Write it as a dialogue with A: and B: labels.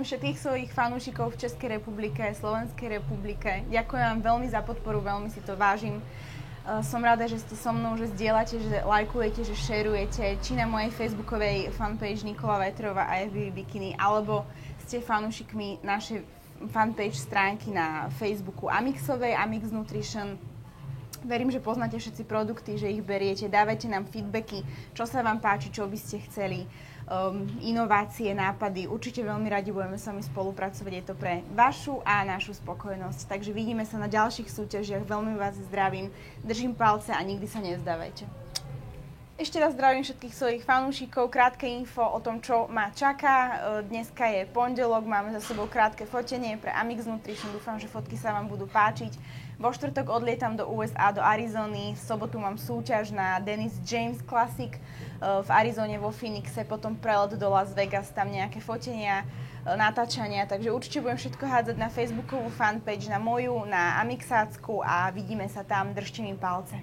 A: všetkých svojich fanúšikov v Českej republike, Slovenskej republike. Ďakujem vám veľmi za podporu, veľmi si to vážim. Som rada, že ste so mnou, že zdieľate, že lajkujete, že šerujete, či na mojej facebookovej fanpage Nikola Vajterová a FBB Bikini, alebo ste fanúšikmi našej fanpage stránky na Facebooku Amixovej, Amix Nutrition. Verím, že poznáte všetci produkty, že ich beriete, dávajte nám feedbacky, čo sa vám páči, čo by ste chceli, inovácie, nápady. Určite veľmi radi budeme s vami spolupracovať, je to pre vašu a našu spokojnosť. Takže vidíme sa na ďalších súťažiach, veľmi vás zdravím, držím palce a nikdy sa nezdávajte. Ešte raz zdravím všetkých svojich fanúšikov, krátke info o tom, čo ma čaká. Dneska je pondelok, máme za sebou krátke fotenie pre Amix Nutrition, dúfam, že fotky sa vám budú páčiť. Vo štvrtok odlietam do USA, do Arizony, v sobotu mám súťaž na Dennis James Classic v Arizone vo Phoenixe, potom prelet do Las Vegas, tam nejaké fotenia, natáčania, takže určite budem všetko hádzať na facebookovú fanpage, na moju, na Amixácku a vidíme sa tam, držte mi palce.